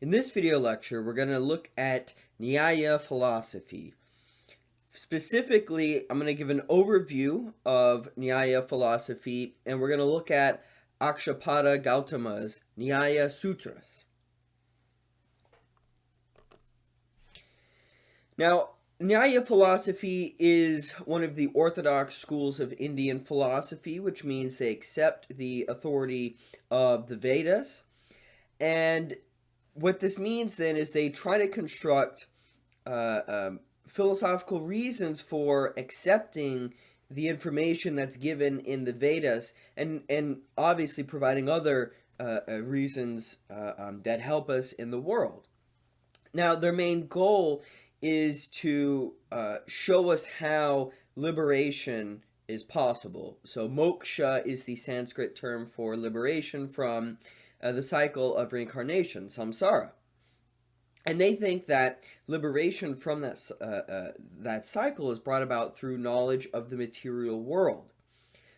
In this video lecture, we're going to look at Nyaya Philosophy. Specifically, I'm going to give an overview of Nyaya Philosophy, and we're going to look at Akshapada Gautama's Nyaya Sutras. Now, Nyaya Philosophy is one of the orthodox schools of Indian philosophy, which means they accept the authority of the Vedas. And what this means then is they try to construct philosophical reasons for accepting the information that's given in the Vedas, and obviously providing other reasons that help us in the world. Now, their main goal is to show us how liberation is possible. So moksha is the Sanskrit term for liberation from the cycle of reincarnation, samsara. And they think that liberation from that cycle is brought about through knowledge of the material world.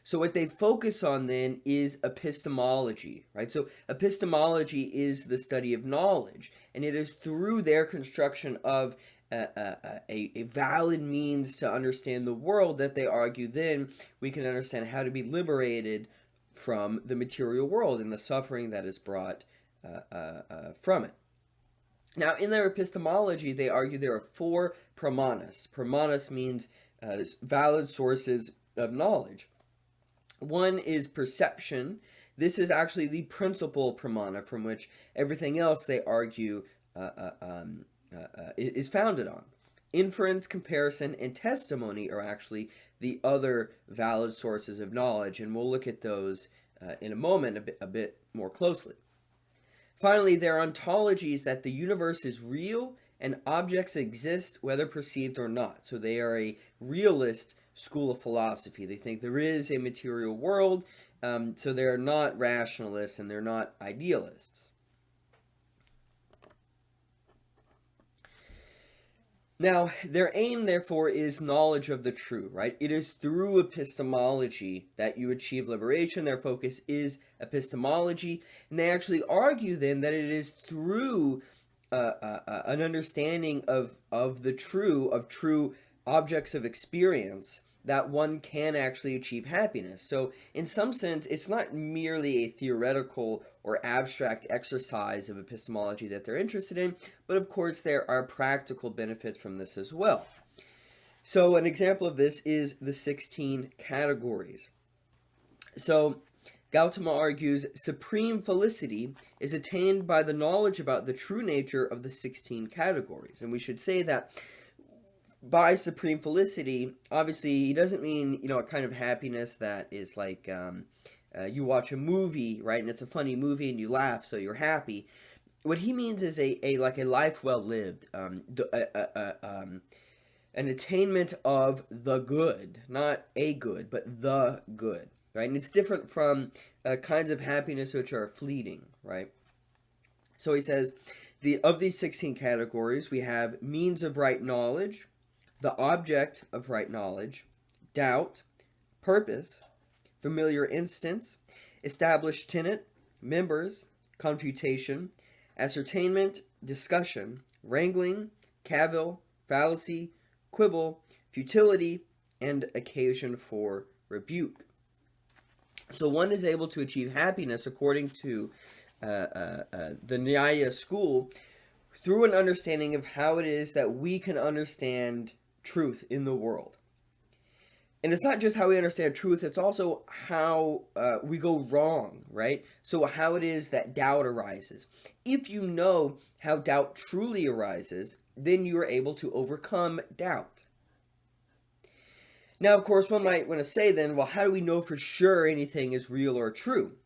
So what they focus on then is epistemology, right? So epistemology is the study of knowledge, and it is through their construction of a valid means to understand the world that they argue then we can understand how to be liberated from the material world and the suffering that is brought from it. Now, in their epistemology, they argue there are four pramanas. Pramanas means valid sources of knowledge. One is perception. This is actually the principal pramana from which everything else they argue is founded on. Inference, comparison, and testimony are actually the other valid sources of knowledge, and we'll look at those in a moment a bit more closely. Finally, there are ontologies that the universe is real and objects exist whether perceived or not. So they are a realist school of philosophy. They think there is a material world, so they're not rationalists and they're not idealists. Now, their aim, therefore, is knowledge of the true, right? It is through epistemology that you achieve liberation. Their focus is epistemology, and they actually argue then that it is through an understanding of the true, of true objects of experience, that one can actually achieve happiness. So in some sense, it's not merely a theoretical or abstract exercise of epistemology that they're interested in, but of course there are practical benefits from this as well. So an example of this is the 16 categories. So Gautama argues supreme felicity is attained by the knowledge about the true nature of the 16 categories. And we should say that by supreme felicity, obviously, he doesn't mean, a kind of happiness that is like you watch a movie, right, and it's a funny movie and you laugh, so you're happy. What he means is a life well lived, an attainment of the good, not a good, but the good, right? And it's different from kinds of happiness which are fleeting, right? So he says, of these 16 categories, we have means of right knowledge, the object of right knowledge, doubt, purpose, familiar instance, established tenet, members, confutation, ascertainment, discussion, wrangling, cavil, fallacy, quibble, futility, and occasion for rebuke. So one is able to achieve happiness according to the Nyaya school through an understanding of how it is that we can understand truth in the world. And it's not just how we understand truth, it's also how we go wrong, right? So how it is that doubt arises. If you know how doubt truly arises, then you are able to overcome doubt. Now, of course, one might want to say then, well, how do we know for sure anything is real or true?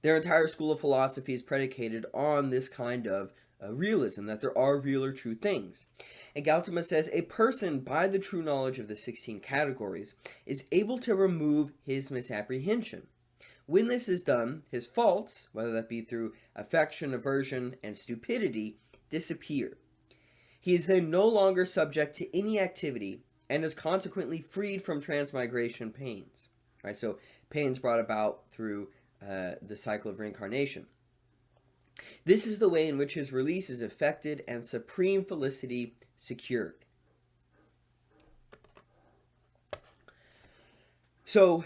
Their entire school of philosophy is predicated on this kind of realism, that there are real or true things. And Gautama says, a person, by the true knowledge of the 16 categories, is able to remove his misapprehension. When this is done, his faults, whether that be through affection, aversion, and stupidity, disappear. He is then no longer subject to any activity and is consequently freed from transmigration pains. Right? So pains brought about through the cycle of reincarnation. This is the way in which his release is effected and supreme felicity secured. So,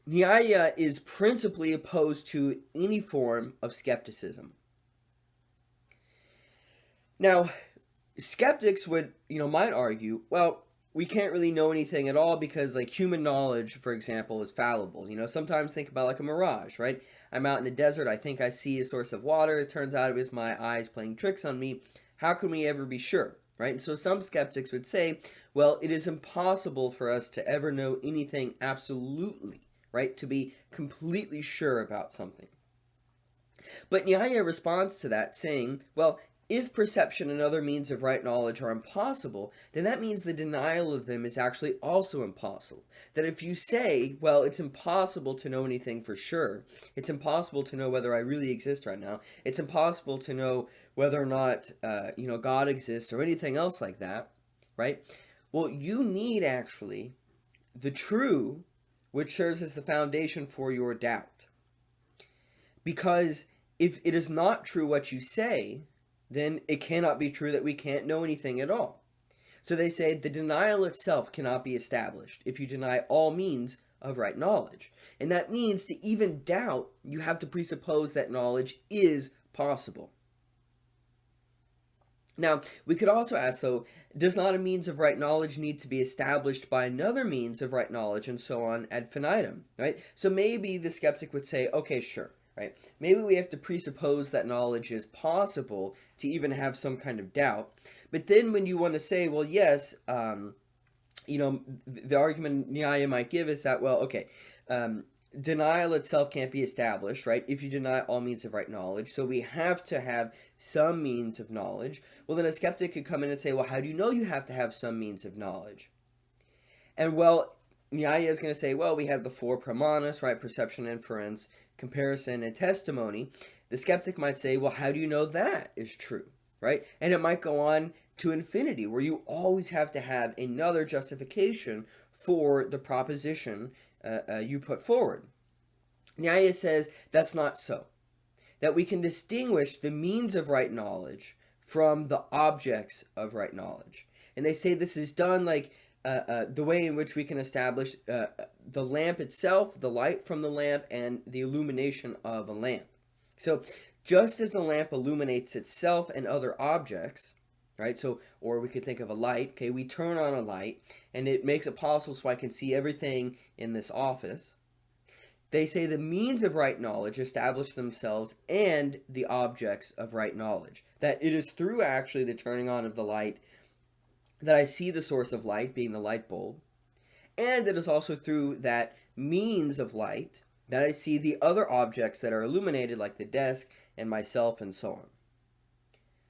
Nyaya is principally opposed to any form of skepticism. Now, skeptics might argue, well, we can't really know anything at all because, like, human knowledge, for example, is fallible. Sometimes think about like a mirage, right? I'm out in the desert, I think I see a source of water, it turns out it was my eyes playing tricks on me. How can we ever be sure, right? And so some skeptics would say, well, it is impossible for us to ever know anything absolutely, right? To be completely sure about something. But Nyaya responds to that saying, well, if perception and other means of right knowledge are impossible, then that means the denial of them is actually also impossible. That if you say, well, it's impossible to know anything for sure, it's impossible to know whether I really exist right now, it's impossible to know whether or not, God exists or anything else like that, right? Well, you need actually the true, which serves as the foundation for your doubt. Because if it is not true what you say, then it cannot be true that we can't know anything at all. So they say the denial itself cannot be established if you deny all means of right knowledge. And that means to even doubt, you have to presuppose that knowledge is possible. Now, we could also ask, though, does not a means of right knowledge need to be established by another means of right knowledge and so on ad infinitum, right? So maybe the skeptic would say, okay, sure. Right? Maybe we have to presuppose that knowledge is possible to even have some kind of doubt. But then when you want to say, well, yes, the argument Nyaya might give is that, well, okay, denial itself can't be established, right? If you deny all means of right knowledge, so we have to have some means of knowledge. Well, then a skeptic could come in and say, well, how do you know you have to have some means of knowledge? And well, Nyaya is going to say, well, we have the four pramanas, right? Perception, inference, comparison, and testimony. The skeptic might say, well, how do you know that is true, right? And it might go on to infinity, where you always have to have another justification for the proposition you put forward. Nyaya says that's not so. That we can distinguish the means of right knowledge from the objects of right knowledge. And they say this is done like the way in which we can establish the lamp itself, the light from the lamp, and the illumination of a lamp. So just as a lamp illuminates itself and other objects, right? So, or we could think of a light, okay? We turn on a light and it makes it possible so I can see everything in this office. They say the means of right knowledge establish themselves and the objects of right knowledge. That it is through actually the turning on of the light that I see the source of light, being the light bulb, and it is also through that means of light that I see the other objects that are illuminated, like the desk and myself and so on.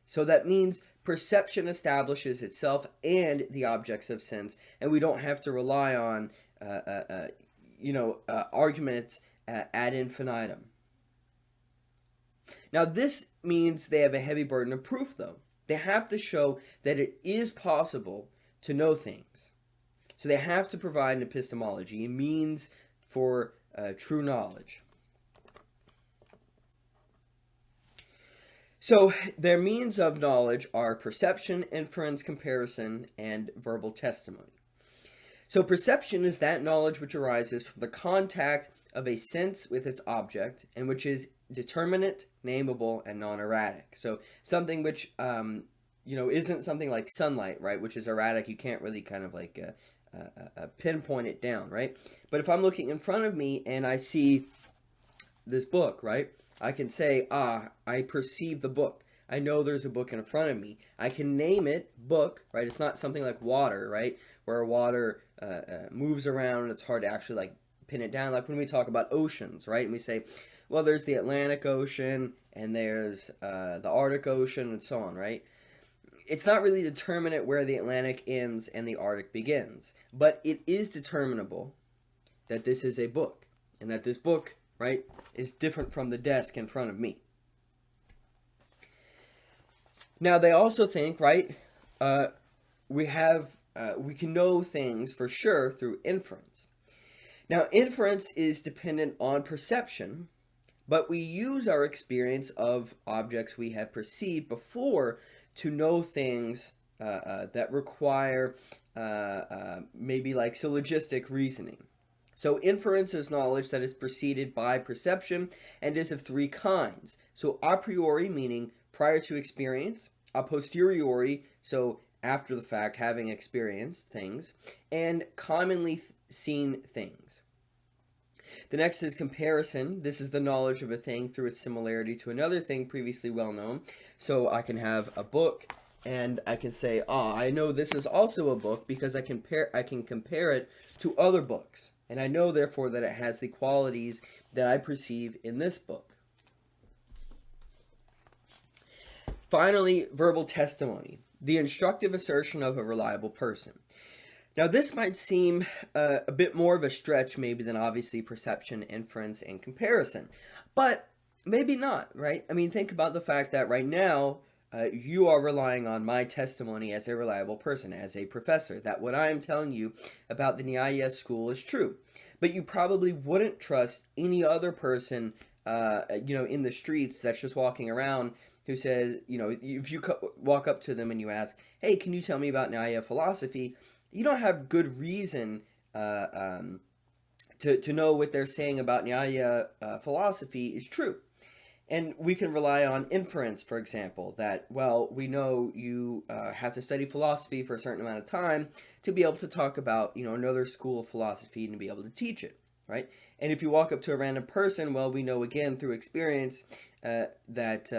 So that means perception establishes itself and the objects of sense, and we don't have to rely on arguments ad infinitum. Now this means they have a heavy burden of proof, though. They have to show that it is possible to know things. So they have to provide an epistemology, a means for true knowledge. So their means of knowledge are perception, inference, comparison, and verbal testimony. So perception is that knowledge which arises from the contact of a sense with its object, and which is determinate, nameable, and non-erratic. So something which isn't something like sunlight, right, which is erratic. You can't really kind of like pinpoint it down, right? But if I'm looking in front of me and I see this book, right, I can say, I perceive the book. I know there's a book in front of me. I can name it book, right? It's not something like water, right, where water moves around and it's hard to actually like pin it down. Like when we talk about oceans, right, and we say, well, there's the Atlantic Ocean and there's the Arctic Ocean and so on, right? It's not really determinate where the Atlantic ends and the Arctic begins, but it is determinable that this is a book, and that this book, right, is different from the desk in front of me. Now they also think, right, we can know things for sure through inference. Now inference is dependent on perception, but we use our experience of objects we have perceived before to know things that require maybe like syllogistic reasoning. So inference is knowledge that is preceded by perception and is of three kinds. So a priori, meaning prior to experience; a posteriori, so after the fact, having experienced things; and commonly seen things. The next is comparison. This is the knowledge of a thing through its similarity to another thing previously well known. So I can have a book and I can say, I know this is also a book because I can compare it to other books. And I know, therefore, that it has the qualities that I perceive in this book. Finally, verbal testimony, the instructive assertion of a reliable person. Now, this might seem a bit more of a stretch maybe than obviously perception, inference, and comparison, but maybe not, right? I mean, think about the fact that right now you are relying on my testimony as a reliable person, as a professor, that what I am telling you about the Nyaya school is true. But you probably wouldn't trust any other person, in the streets that's just walking around who says, if you walk up to them and you ask, hey, can you tell me about Nyaya Philosophy? You don't have good reason to know what they're saying about Nyaya Philosophy is true. And we can rely on inference, for example, that, well, we know you have to study philosophy for a certain amount of time to be able to talk about, another school of philosophy and to be able to teach it, right? And if you walk up to a random person, well, we know, again, through experience, that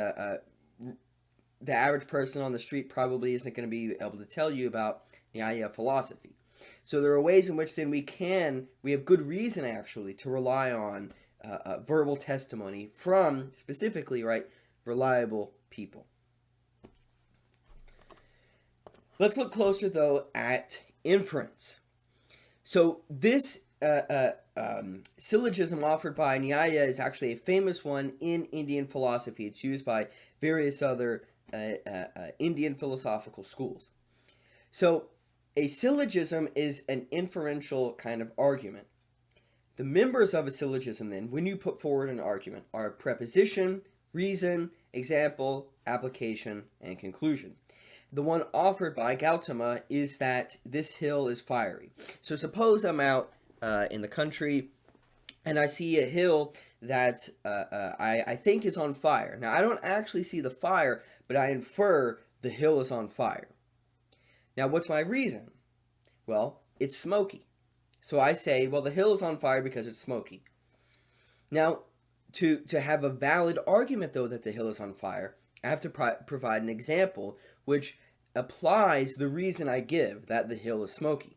the average person on the street probably isn't going to be able to tell you about Nyaya Philosophy. So there are ways in which then we have good reason, actually, to rely on verbal testimony from, specifically, right, reliable people. Let's look closer, though, at inference. So this syllogism offered by Nyaya is actually a famous one in Indian philosophy. It's used by various other Indian philosophical schools. So a syllogism is an inferential kind of argument. The members of a syllogism, then, when you put forward an argument, are preposition, reason, example, application, and conclusion. The one offered by Gautama is that this hill is fiery. So suppose I'm out in the country and I see a hill that I think is on fire. Now, I don't actually see the fire, but I infer the hill is on fire. Now, what's my reason? Well, it's smoky. So I say, well, the hill is on fire because it's smoky. Now, to have a valid argument, though, that the hill is on fire, I have to provide an example which applies the reason I give, that the hill is smoky.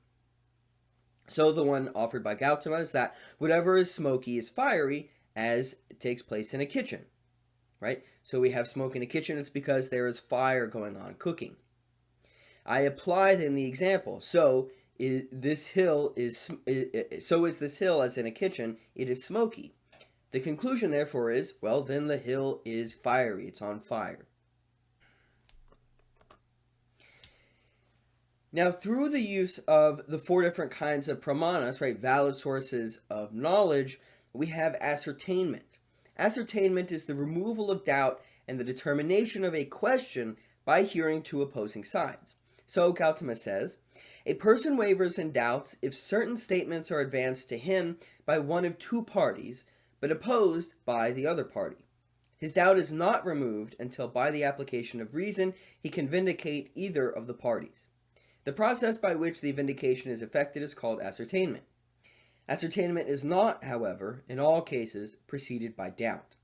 So the one offered by Gautama is that whatever is smoky is fiery, as it takes place in a kitchen, right? So we have smoke in a kitchen, it's because there is fire going on, cooking. I apply then the example. So this hill is this hill, as in a kitchen, it is smoky. The conclusion, therefore, is, well, then the hill is fiery, it's on fire. Now, through the use of the four different kinds of pramanas, right, valid sources of knowledge, we have ascertainment. Ascertainment is the removal of doubt and the determination of a question by hearing two opposing sides. So Gautama says, a person wavers and doubts if certain statements are advanced to him by one of two parties, but opposed by the other party. His doubt is not removed until by the application of reason he can vindicate either of the parties. The process by which the vindication is effected is called ascertainment. Ascertainment is not, however, in all cases, preceded by doubt.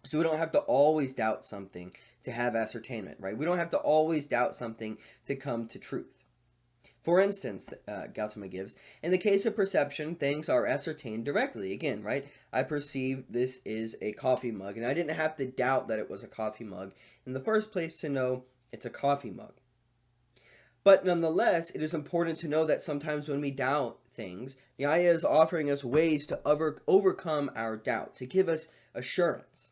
So we don't have to always doubt something to have ascertainment, right? We don't have to always doubt something to come to truth. For instance, Gautama gives, in the case of perception, things are ascertained directly. Again, right? I perceive this is a coffee mug, and I didn't have to doubt that it was a coffee mug in the first place to know it's a coffee mug. But nonetheless, it is important to know that sometimes when we doubt things, Nyaya is offering us ways to overcome our doubt, to give us assurance.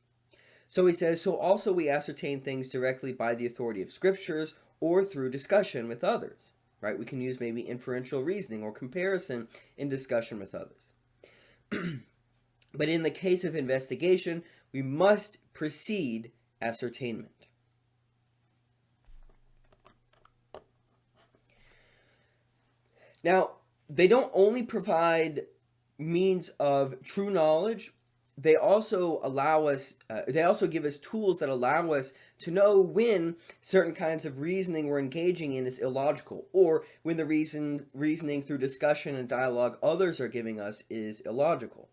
So he says, so also we ascertain things directly by the authority of scriptures or through discussion with others, right? We can use maybe inferential reasoning or comparison in discussion with others. But in the case of investigation, we must precede ascertainment. Now, they don't only provide means of true knowledge, they also give us tools that allow us to know when certain kinds of reasoning we're engaging in is illogical, or when the reasoning through discussion and dialogue others are giving us is illogical.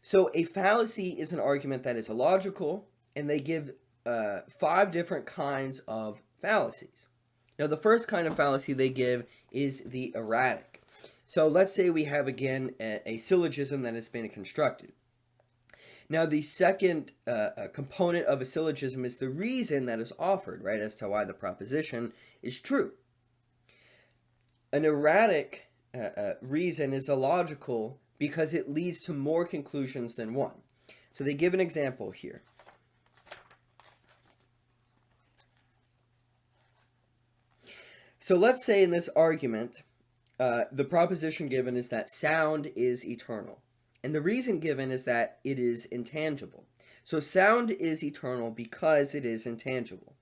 So a fallacy is an argument that is illogical, and they give 5 different kinds of fallacies. Now, the first kind of fallacy they give is the erratic. So let's say we have, again, a syllogism that has been constructed. Now, the second component of a syllogism is the reason that is offered, right, as to why the proposition is true. An erratic reason is illogical because it leads to more conclusions than one. So they give an example here. So let's say in this argument, the proposition given is that sound is eternal. And the reason given is that it is intangible. So sound is eternal because it is intangible.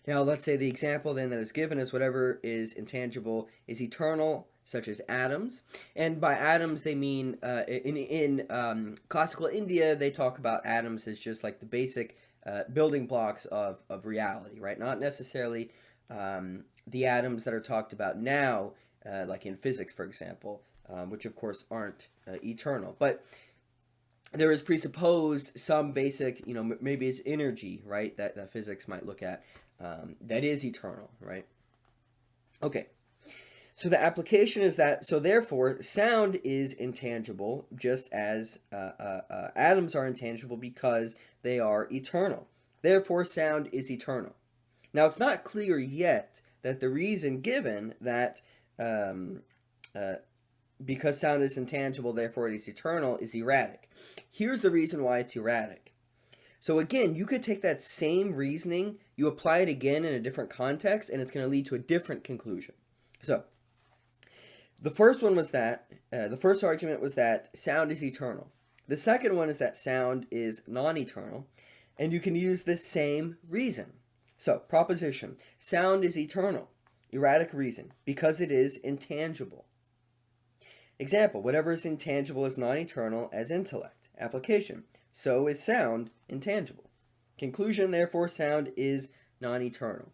Now let's say the example then that is given is whatever is intangible is eternal, such as atoms. And by atoms they mean, in classical India, they talk about atoms as just like the basic building blocks of reality, right? Not necessarily the atoms that are talked about now, like in physics, for example, which of course aren't eternal. But there is presupposed some basic, maybe it's energy, right, that physics might look at, that is eternal, right? Okay. So the application is that, so therefore, sound is intangible, just as atoms are intangible because they are eternal. Therefore, sound is eternal. Now, it's not clear yet that the reason given that because sound is intangible, therefore it is eternal, is erratic. Here's the reason why it's erratic. So again, you could take that same reasoning, you apply it again in a different context, and it's going to lead to a different conclusion. So, the first one was that, the first argument was that sound is eternal. The second one is that sound is non-eternal, and you can use this same reason. So, proposition, sound is eternal. Erratic reason, because it is intangible. Example, whatever is intangible is non-eternal as intellect. Application, so is sound intangible. Conclusion, therefore, sound is non-eternal.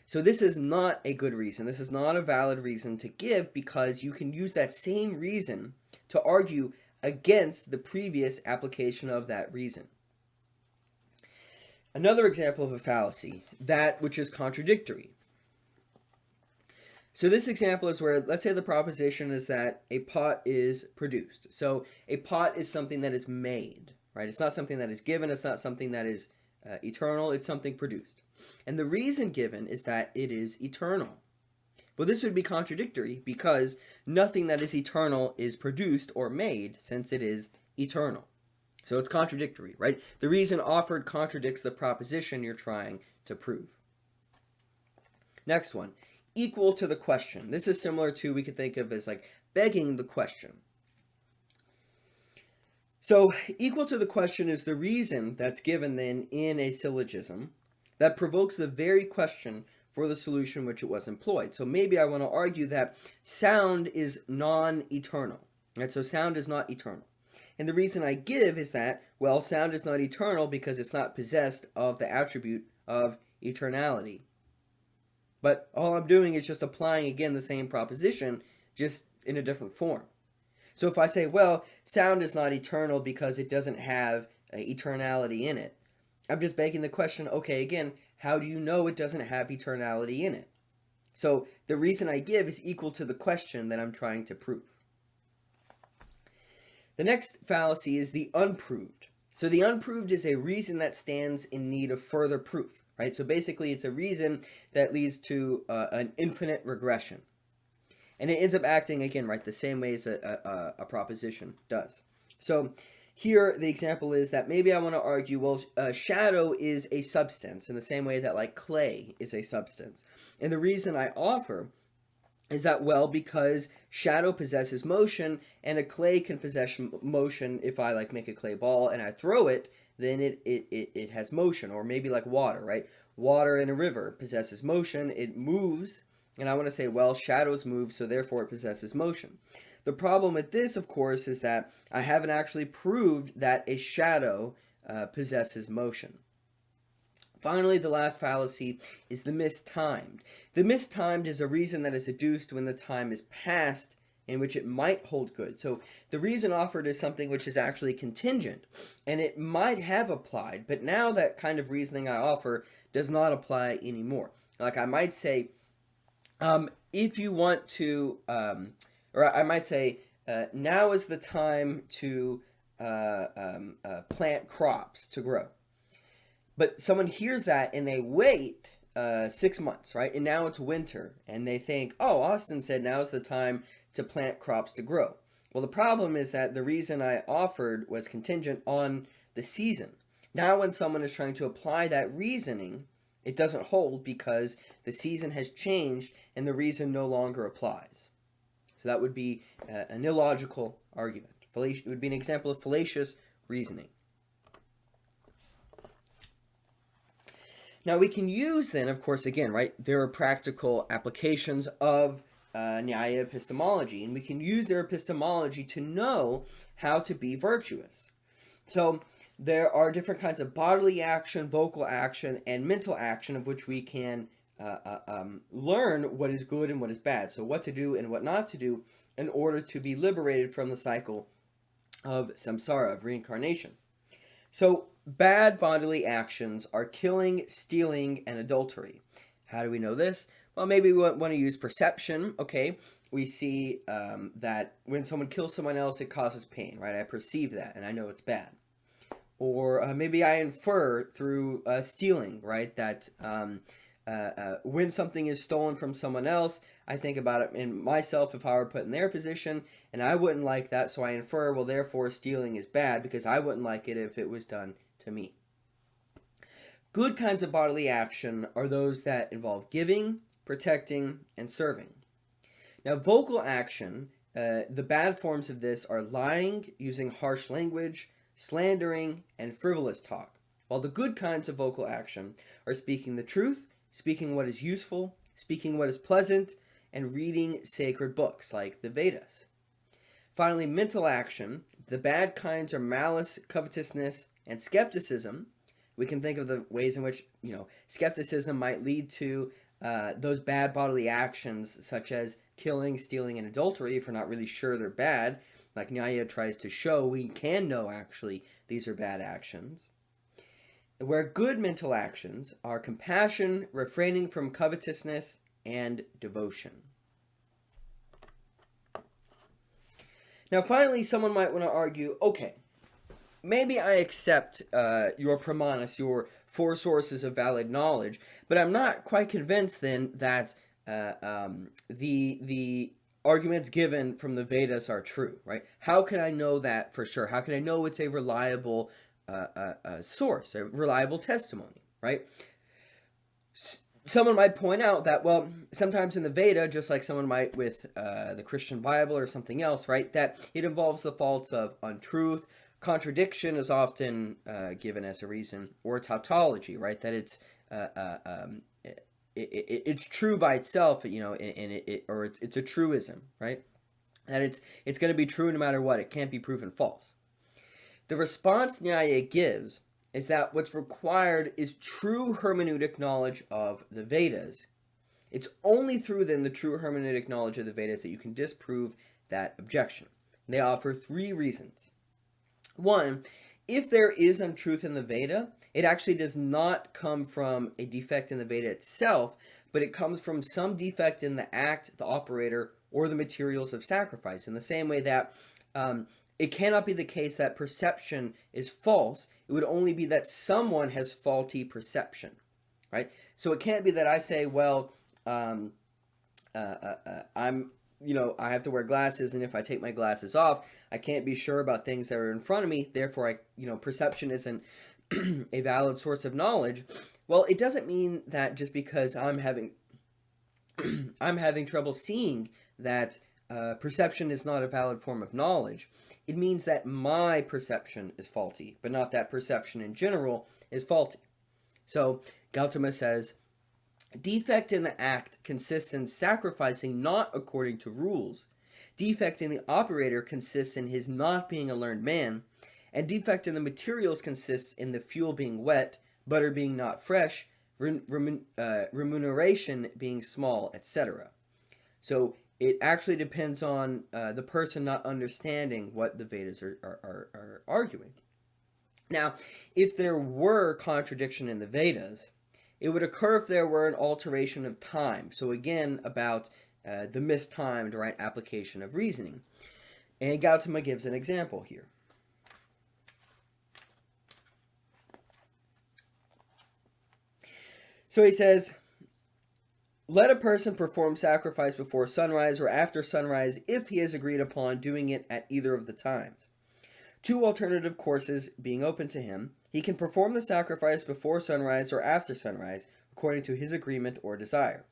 So this is not a good reason. This is not a valid reason to give because you can use that same reason to argue against the previous application of that reason. Another example of a fallacy, that which is contradictory. So this example is where, let's say the proposition is that a pot is produced. So a pot is something that is made, right? It's not something that is given. It's not something that is eternal. It's something produced. And the reason given is that it is eternal. Well, this would be contradictory because nothing that is eternal is produced or made since it is eternal. So it's contradictory, right? The reason offered contradicts the proposition you're trying to prove. Next one, equal to the question. This is similar to, we could think of as like begging the question. So equal to the question is the reason that's given then in a syllogism that provokes the very question for the solution which it was employed. So maybe I want to argue that sound is non-eternal, right? So sound is not eternal. And the reason I give is that, well, sound is not eternal because it's not possessed of the attribute of eternality. But all I'm doing is just applying again the same proposition, just in a different form. So if I say, well, sound is not eternal because it doesn't have eternality in it, I'm just begging the question, okay, again, how do you know it doesn't have eternality in it? So the reason I give is equal to the question that I'm trying to prove. The next fallacy is the unproved. So the unproved is a reason that stands in need of further proof, right? So basically it's a reason that leads to an infinite regression. And it ends up acting, again, right, the same way as a proposition does. So here the example is that maybe I want to argue, well, shadow is a substance in the same way that like clay is a substance. And the reason I offer is that, well, because shadow possesses motion and a clay can possess motion. If I like make a clay ball and I throw it, then it has motion. Or maybe like water, right? Water in a river possesses motion, it moves, and I want to say, well, shadows move, so therefore it possesses motion. The problem with this, of course, is that I haven't actually proved that a shadow possesses motion. Finally, the last fallacy is the mistimed. The mistimed is a reason that is adduced when the time is past in which it might hold good. So the reason offered is something which is actually contingent, and it might have applied, but now that kind of reasoning I offer does not apply anymore. Like I might say, if you want to, or I might say, now is the time to plant crops to grow. But someone hears that and they wait 6 months, right? And now it's winter, and they think, oh, Austin said now's the time to plant crops to grow. Well, the problem is that the reason I offered was contingent on the season. Now when someone is trying to apply that reasoning, it doesn't hold because the season has changed and the reason no longer applies. So that would be an illogical argument. It would be an example of fallacious reasoning. Now we can use then, of course, again, right, there are practical applications of Nyaya epistemology, and we can use their epistemology to know how to be virtuous. So there are different kinds of bodily action, vocal action, and mental action of which we can learn what is good and what is bad. So what to do and what not to do in order to be liberated from the cycle of samsara, of reincarnation. So bad bodily actions are killing, stealing, and adultery. How do we know this? Well, maybe we want to use perception. Okay, we see that when someone kills someone else, it causes pain, right? I perceive that, and I know it's bad. Or maybe I infer through stealing, right? That when something is stolen from someone else, I think about it in myself if I were put in their position, and I wouldn't like that, so I infer, well, therefore stealing is bad because I wouldn't like it if it was done to me. Good kinds of bodily action are those that involve giving, protecting, and serving. Now, vocal action, the bad forms of this are lying, using harsh language, slandering, and frivolous talk. While the good kinds of vocal action are speaking the truth, speaking what is useful, speaking what is pleasant, and reading sacred books like the Vedas. Finally, mental action, the bad kinds are malice, covetousness, and skepticism. We can think of the ways in which, skepticism might lead to those bad bodily actions such as killing, stealing, and adultery if we're not really sure they're bad. Like Nyaya tries to show, we can know actually these are bad actions. Where good mental actions are compassion, refraining from covetousness, and devotion. Now finally, someone might want to argue, okay, maybe I accept your pramanas, your four sources of valid knowledge, but I'm not quite convinced then that the arguments given from the Vedas are true, right? How can I know that for sure? How can I know it's a reliable source, a reliable testimony, right? Someone might point out that, well, sometimes in the Veda, just like someone might with the Christian Bible or something else, right, that it involves the faults of untruth. Contradiction is often given as a reason, or tautology, right, that it's true by itself, and it's a truism, right, that it's going to be true no matter what. It can't be proven false. The response Nyaya gives is that what's required is true hermeneutic knowledge of the Vedas. It's only through then the true hermeneutic knowledge of the Vedas that you can disprove that objection. They offer 3 reasons. 1, if there is untruth in the Veda, it actually does not come from a defect in the Veda itself, but it comes from some defect in the act, the operator, or the materials of sacrifice. In the same way that it cannot be the case that perception is false. It would only be that someone has faulty perception, right? So it can't be that I say, well, I'm, I have to wear glasses, and if I take my glasses off, I can't be sure about things that are in front of me. Therefore, perception isn't a valid source of knowledge. Well, it doesn't mean that just because I'm having I'm having trouble seeing that perception is not a valid form of knowledge, it means that my perception is faulty, but not that perception in general is faulty. So Gautama says, defect in the act consists in sacrificing not according to rules. Defect in the operator consists in his not being a learned man. And defect in the materials consists in the fuel being wet, butter being not fresh, remuneration being small, etc. So it actually depends on the person not understanding what the Vedas are arguing. Now, if there were contradiction in the Vedas, it would occur if there were an alteration of time. So again, about the mistimed, right, application of reasoning. And Gautama gives an example here. So he says, let a person perform sacrifice before sunrise or after sunrise if he has agreed upon doing it at either of the times. Two alternative courses being open to him, he can perform the sacrifice before sunrise or after sunrise, according to his agreement or desire.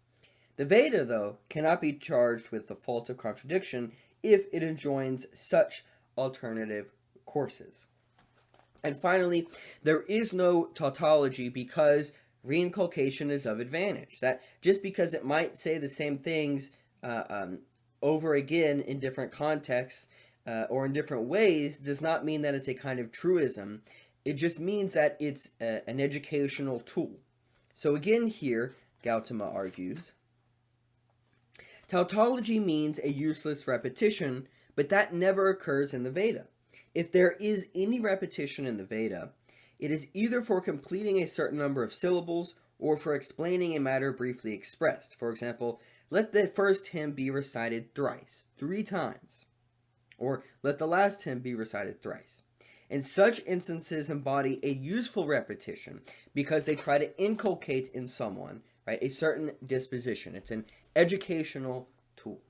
The Veda, though, cannot be charged with the fault of contradiction if it enjoins such alternative courses. And finally, there is no tautology because reinculcation is of advantage. That just because it might say the same things over again in different contexts, or in different ways does not mean that it's a kind of truism. It just means that it's an educational tool. So again here, Gautama argues, tautology means a useless repetition, but that never occurs in the Veda. If there is any repetition in the Veda, it is either for completing a certain number of syllables or for explaining a matter briefly expressed. For example, let the first hymn be recited thrice, 3 times. Or let the last hymn be recited thrice. And such instances embody a useful repetition because they try to inculcate in someone, right, a certain disposition. It's an educational tool.